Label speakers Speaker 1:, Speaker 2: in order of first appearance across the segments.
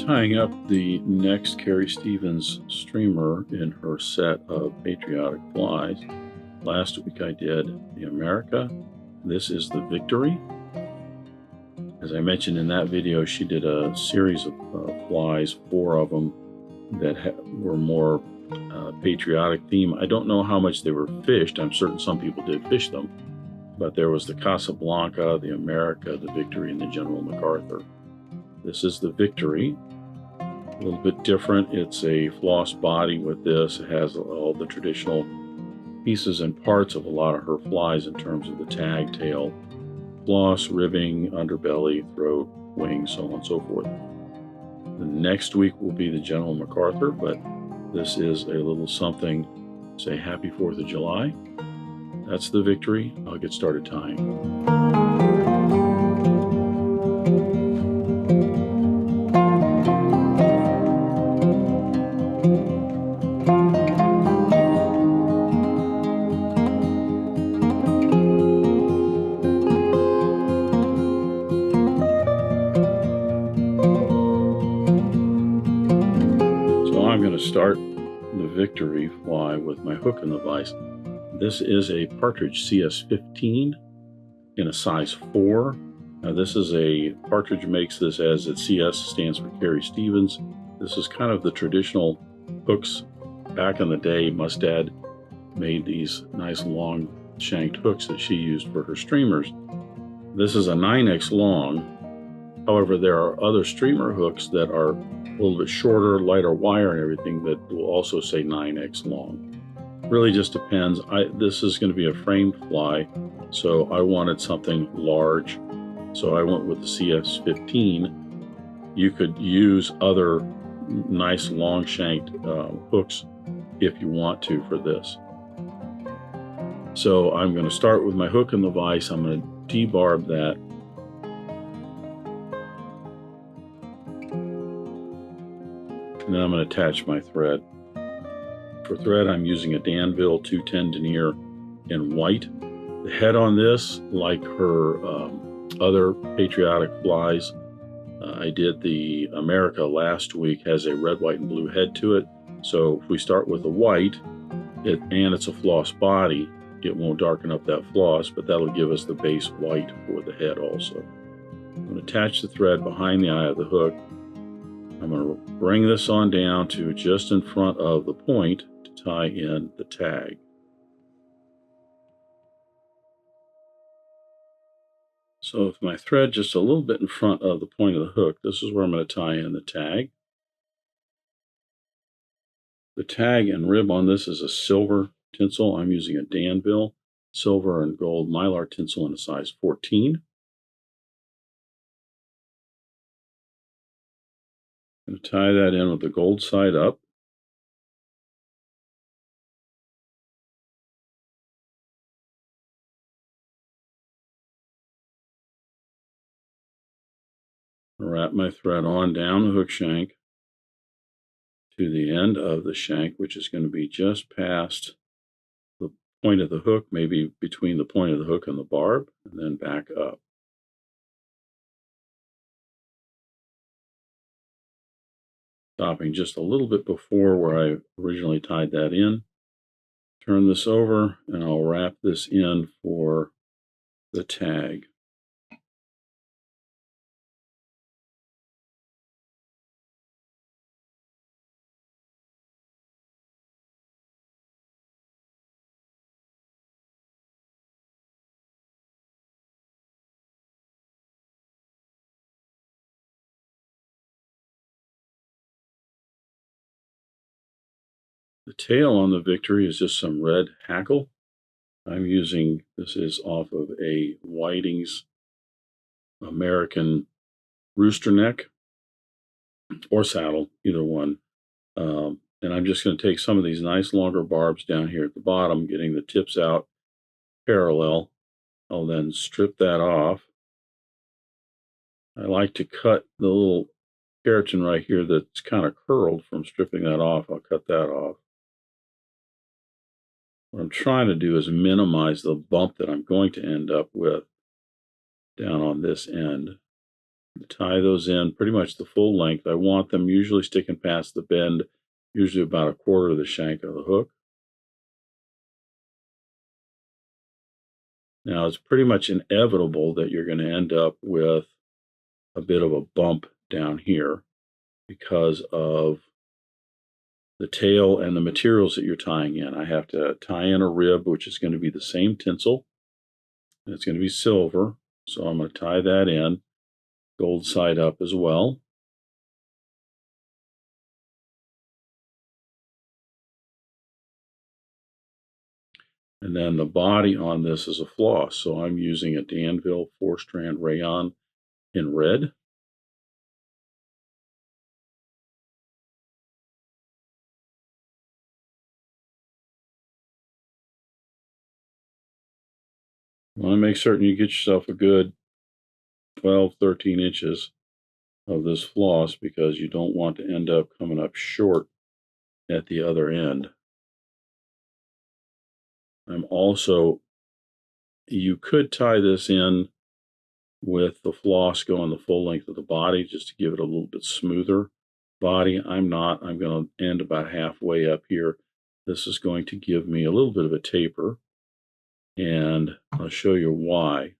Speaker 1: Tying up the next Carrie Stevens streamer in her set of patriotic flies. Last week I did the America. This is the Victory. As I mentioned in that video, she did a series of flies, 4 of them that were more patriotic theme. I don't know how much they were fished. I'm certain some people did fish them, but there was the Casablanca, the America, the Victory, and the General MacArthur. This is the Victory. A little bit different. It's a floss body with this. It has all the traditional pieces and parts of a lot of her flies in terms of the tag, tail, floss, ribbing, underbelly, throat, wings, so on and so forth. The next week will be the General MacArthur, but this is a little something. Say happy 4th of July. That's the Victory. I'll get started tying. I'm going to start the Victory fly with my hook in the vise. This is a Partridge CS15 in a size 4. Now this is a, Partridge makes this as its CS stands for Carrie Stevens. This is kind of the traditional hooks. Back in the day, Mustad made these nice long shanked hooks that she used for her streamers. This is a 9x long. However, there are other streamer hooks that are a little bit shorter, lighter wire and everything that will also say 9x long. Really just depends. This is going to be a framed fly, so I wanted something large. So I went with the CS15. You could use other nice long shanked hooks if you want to for this. So I'm going to start with my hook in the vise. I'm going to debarb that. And then I'm going to attach my thread. For thread, I'm using a Danville 210 Denier in white. The head on this, like her other patriotic flies, I did the America last week, has a red, white, and blue head to it. So if we start with the white, and it's a floss body, it won't darken up that floss, but that'll give us the base white for the head also. I'm going to attach the thread behind the eye of the hook. I'm going to bring this on down to just in front of the point to tie in the tag. So with my thread just a little bit in front of the point of the hook, this is where I'm going to tie in the tag. The tag and rib on this is a silver tinsel. I'm using a Danville silver and gold Mylar tinsel in a size 14. I'm going to tie that in with the gold side up. Wrap my thread on down the hook shank to the end of the shank, which is going to be just past the point of the hook, maybe between the point of the hook and the barb, and then back up. Stopping just a little bit before where I originally tied that in. Turn this over and I'll wrap this in for the tag. The tail on the Victory is just some red Hackle. I'm using, this is off of a Whiting's American rooster neck or saddle, either one. And I'm just going to take some of these nice longer barbs down here at the bottom, getting the tips out parallel. I'll then strip that off. I like to cut the little keratin right here that's kind of curled from stripping that off. I'll cut that off. What I'm trying to do is minimize the bump that I'm going to end up with down on this end. Tie those in pretty much the full length. I want them usually sticking past the bend, usually about a quarter of the shank of the hook. Now it's pretty much inevitable that you're going to end up with a bit of a bump down here because of the tail and the materials that you're tying in. I have to tie in a rib, which is going to be the same tinsel. And it's going to be silver. So I'm going to tie that in, gold side up as well. And then the body on this is a floss. So I'm using a Danville 4-strand Rayon in red. You want to make certain you get yourself a good 12, 13 inches of this floss because you don't want to end up coming up short at the other end. You could tie this in with the floss going the full length of the body just to give it a little bit smoother body. I'm not. I'm going to end about halfway up here. This is going to give me a little bit of a taper, and I'll show you why.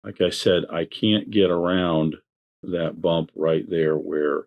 Speaker 1: Like I said, I can't get around that bump right there where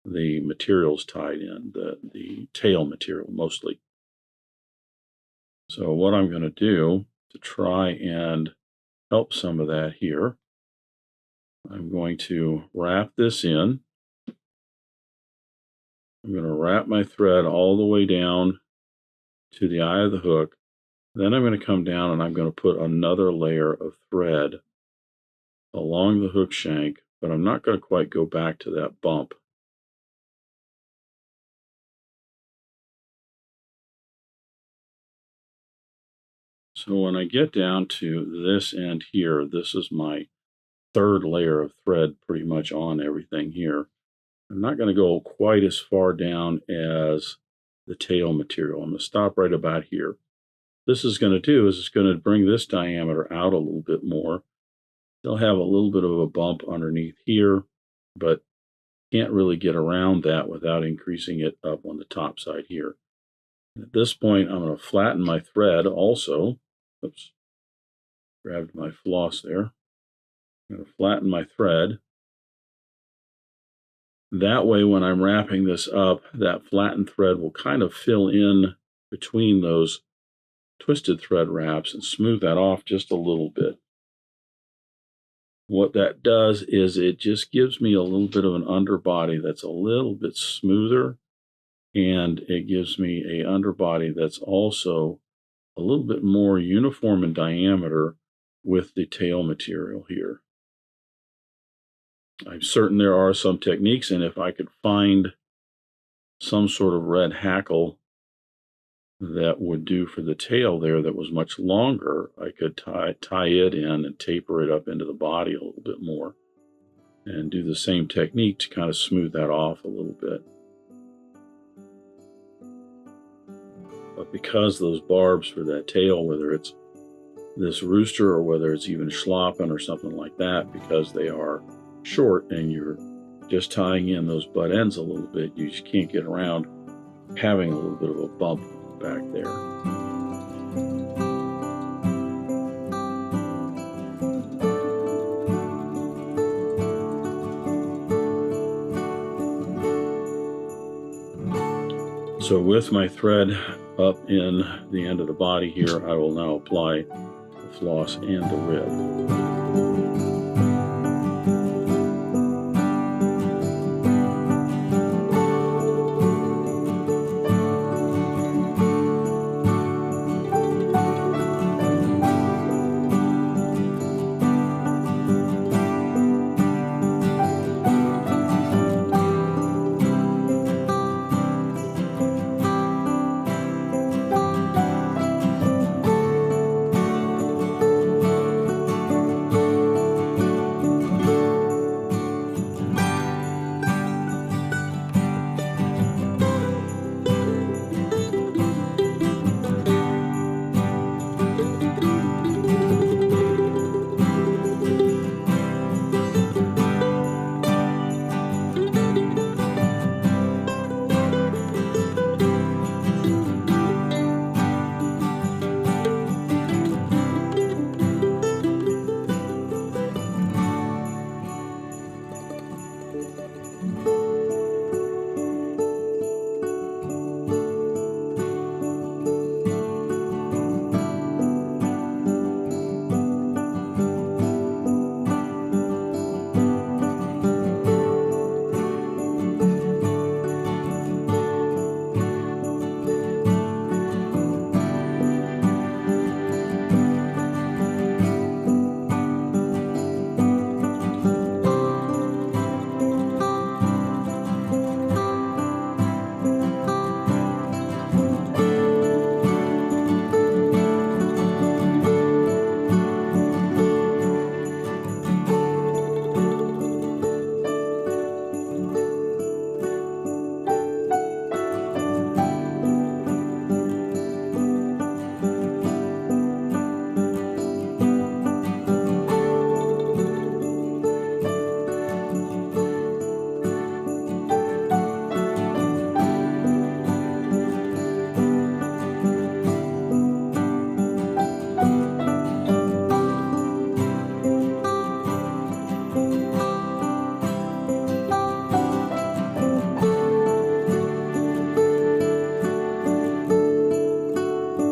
Speaker 1: the material's tied in, the tail material mostly. So what I'm going to do to try and help some of that here, I'm going to wrap this in. I'm going to wrap my thread all the way down to the eye of the hook. Then I'm going to come down and I'm going to put another layer of thread along the hook shank, but I'm not going to quite go back to that bump. So when I get down to this end here, this is my third layer of thread pretty much on everything here. I'm not going to go quite as far down as the tail material. I'm going to stop right about here. This is going to do is it's going to bring this diameter out a little bit more. They'll have a little bit of a bump underneath here, but can't really get around that without increasing it up on the top side here. At this point, I'm going to flatten my thread also. Oops, grabbed my floss there. I'm going to flatten my thread. That way, when I'm wrapping this up, that flattened thread will kind of fill in between those twisted thread wraps and smooth that off just a little bit. What that does is it just gives me a little bit of an underbody that's a little bit smoother, and it gives me an underbody that's also a little bit more uniform in diameter with the tail material here. I'm certain there are some techniques, and if I could find some sort of red hackle that would do for the tail there that was much longer, I could tie it in and taper it up into the body a little bit more and do the same technique to kind of smooth that off a little bit. But because those barbs for that tail, whether it's this rooster or whether it's even Schlappen or something like that, because they are short and you're just tying in those butt ends a little bit, you just can't get around having a little bit of a bump back there. So with my thread up in the end of the body here, I will now apply the floss and the rib.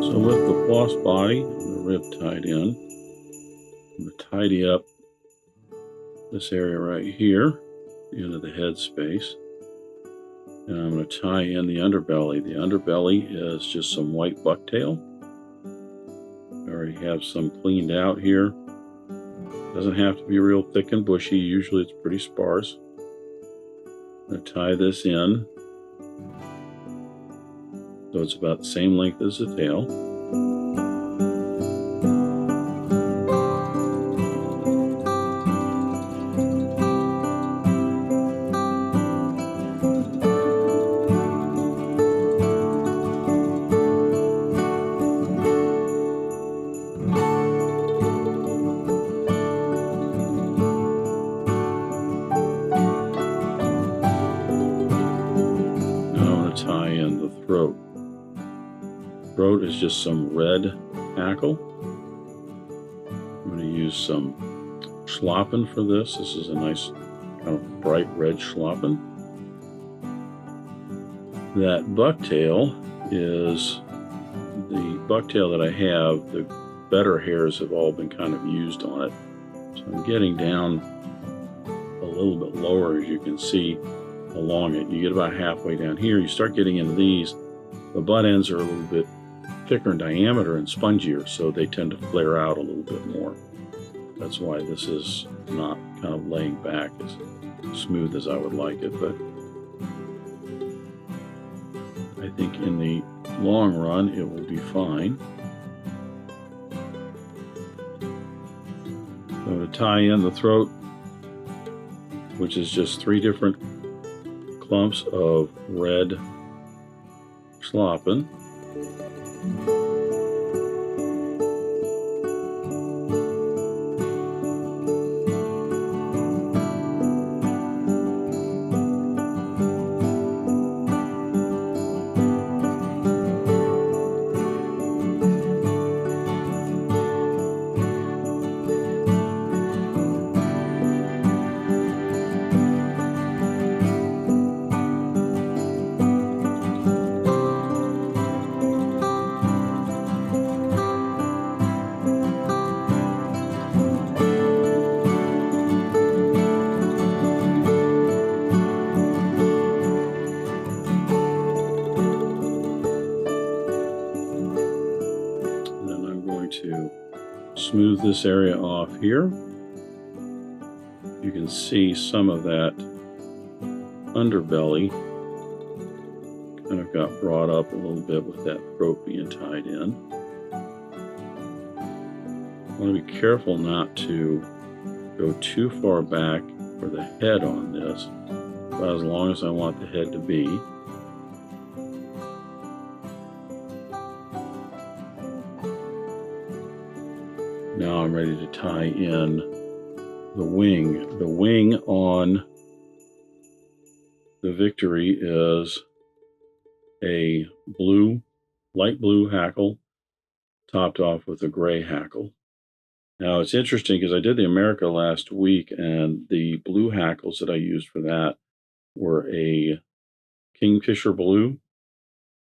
Speaker 1: So with the floss body and the rib tied in, I'm going to tidy up this area right here, the end of the head space. And I'm going to tie in the underbelly. The underbelly is just some white bucktail. I already have some cleaned out here. Doesn't have to be real thick and bushy. Usually it's pretty sparse. I'm going to tie this in so it's about the same length as the tail. Tie in the throat. Throat is just some red hackle. I'm going to use some Schlappen for this. This is a nice kind of bright red Schlappen. That bucktail is the bucktail that I have. The better hairs have all been kind of used on it. So I'm getting down a little bit lower, as you can see, along it. You get about halfway down here, you start getting into these. The butt ends are a little bit thicker in diameter and spongier, so they tend to flare out a little bit more. That's why this is not kind of laying back as smooth as I would like it, but I think in the long run it will be fine. So to tie in the throat, which is just 3 different clumps of red Schlappen. To smooth this area off here. You can see some of that underbelly kind of got brought up a little bit with that throat being tied in. I want to be careful not to go too far back for the head on this, about as long as I want the head to be. Now I'm ready to tie in the wing. The wing on the Victory is a light blue hackle topped off with a gray hackle. Now it's interesting because I did the America last week, and the blue hackles that I used for that were a kingfisher blue,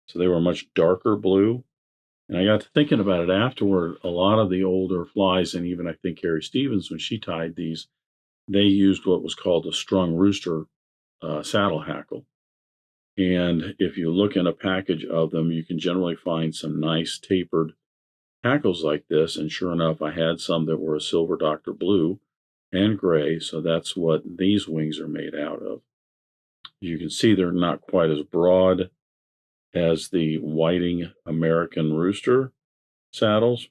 Speaker 1: so they were a much darker blue. And I got to thinking about it afterward. A lot of the older flies, and even I think Carrie Stevens, when she tied these, they used what was called a strung rooster saddle hackle. And if you look in a package of them, you can generally find some nice tapered hackles like this. And sure enough, I had some that were a silver Dr. Blue and gray. So that's what these wings are made out of. You can see they're not quite as broad as the whiting American rooster saddles,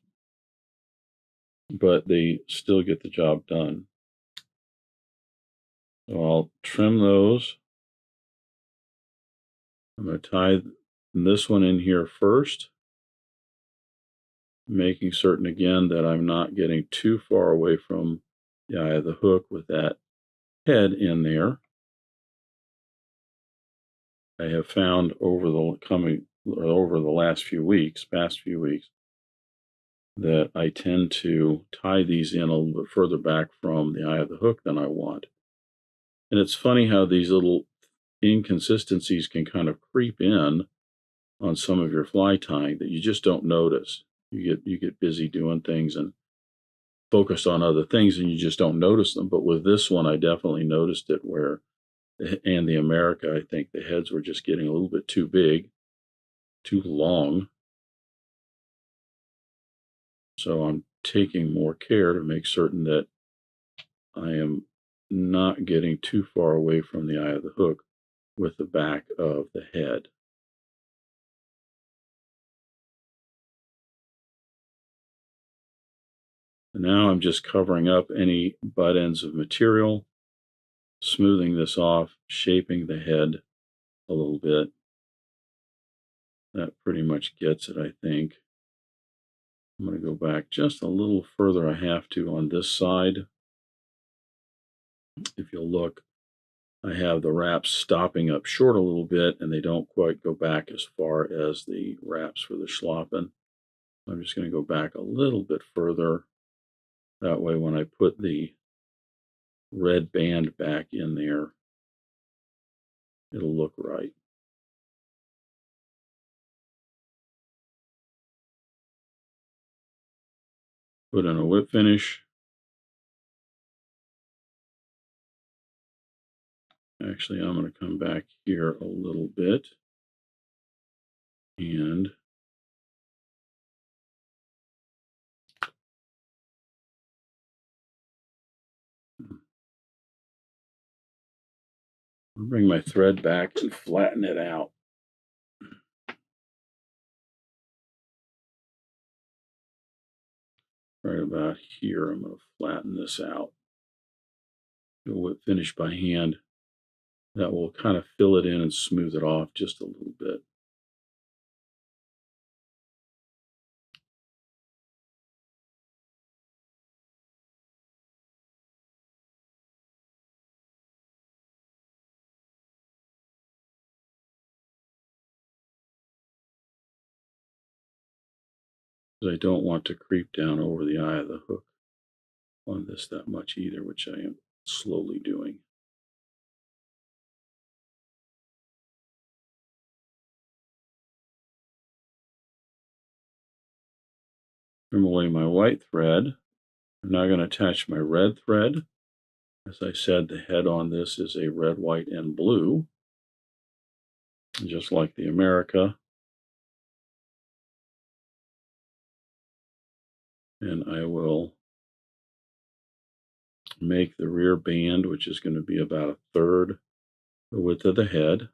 Speaker 1: but they still get the job done. So I'll trim those. I'm going to tie this one in here first, making certain again that I'm not getting too far away from the eye of the hook with that head in there. I have found over the past few weeks, that I tend to tie these in a little bit further back from the eye of the hook than I want. And it's funny how these little inconsistencies can kind of creep in on some of your fly tying that you just don't notice. You get busy doing things and focused on other things and you just don't notice them. But with this one, I definitely noticed it where, and the America, I think the heads were just getting a little bit too big, too long. So I'm taking more care to make certain that I am not getting too far away from the eye of the hook with the back of the head. And now I'm just covering up any butt ends of material, smoothing this off, shaping the head a little bit. That pretty much gets it, I think. I'm going to go back just a little further. I have to on this side. If you'll look, I have the wraps stopping up short a little bit, and they don't quite go back as far as the wraps for the Schlappen. I'm just going to go back a little bit further. That way, when I put the red band back in there, it'll look right. Put in a whip finish. Actually, I'm going to come back here a little bit and bring my thread back and flatten it out. Right about here, I'm going to flatten this out. Do a whip finish by hand. That will kind of fill it in and smooth it off just a little bit. Because I don't want to creep down over the eye of the hook on this that much either, which I am slowly doing. Trim away my white thread. I'm now going to attach my red thread. As I said, the head on this is a red, white, and blue, just like the America. And I will make the rear band, which is going to be about a third the width of the head.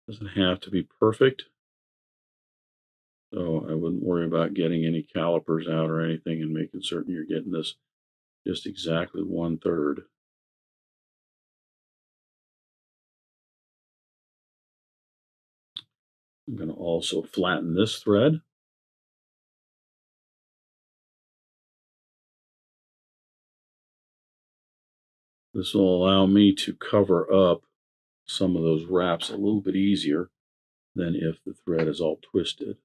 Speaker 1: Doesn't have to be perfect, so I wouldn't worry about getting any calipers out or anything and making certain you're getting this just exactly 1/3. I'm going to also flatten this thread. This will allow me to cover up some of those wraps a little bit easier than if the thread is all twisted.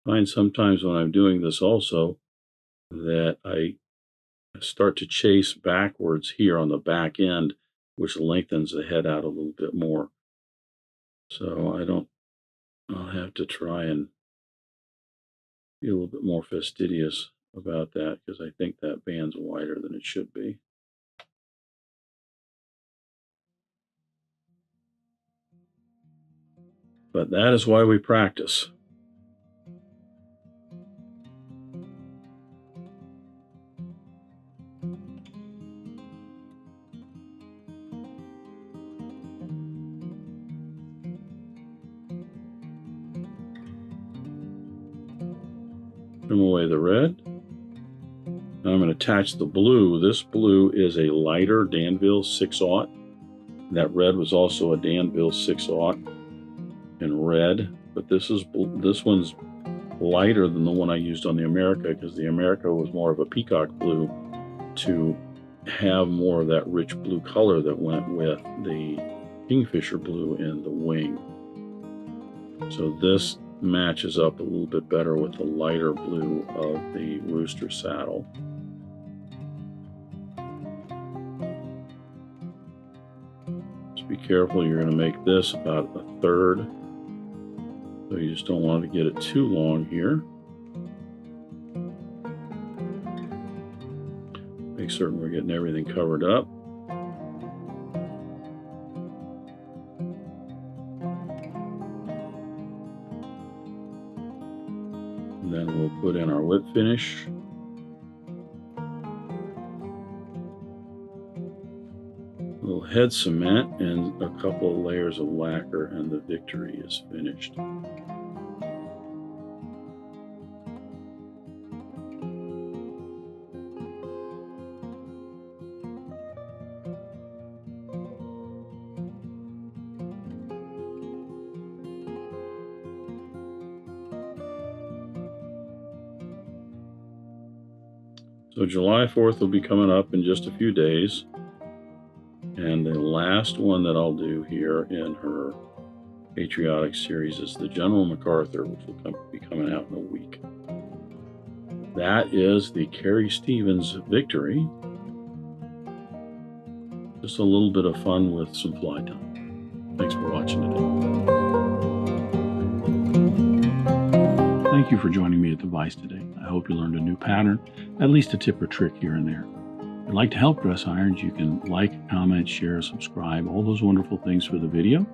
Speaker 1: find sometimes when I'm doing this also that I start to chase backwards here on the back end, which lengthens the head out a little bit more. So I'll have to try and be a little bit more fastidious about that, because I think that band's wider than it should be. But that is why we practice. Trim away the red. Now I'm going to attach the blue. This blue is a lighter Danville 6/0. That red was also a Danville 6/0 in red, but this one's lighter than the one I used on the America, because the America was more of a peacock blue to have more of that rich blue color that went with the kingfisher blue in the wing. So this matches up a little bit better with the lighter blue of the rooster saddle. Just be careful, you're going to make this about 1/3. So you just don't want to get it too long here. Make certain we're getting everything covered up. And then we'll put in our whip finish. A little head cement and a couple of layers of lacquer, and the victory is finished. So July 4th will be coming up in just a few days. And the last one that I'll do here in her patriotic series is the General MacArthur, which will be coming out in a week. That is the Carrie Stevens victory. Just a little bit of fun with some fly time. Thanks for watching today. Thank you for joining me at the Vise today. I hope you learned a new pattern, at least a tip or trick here and there. If you'd like to help Dress Irons, you can like, comment, share, subscribe, all those wonderful things for the video.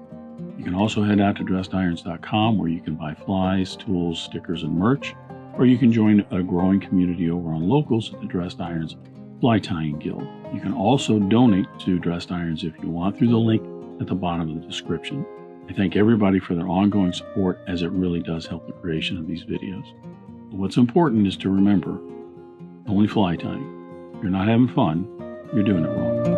Speaker 1: You can also head out to dressedirons.com, where you can buy flies, tools, stickers, and merch, or you can join a growing community over on Locals at the Dressed Irons Fly Tying Guild. You can also donate to Dressed Irons if you want through the link at the bottom of the description. I thank everybody for their ongoing support, as it really does help the creation of these videos. But what's important is to remember, only fly tying. If you're not having fun, you're doing it wrong.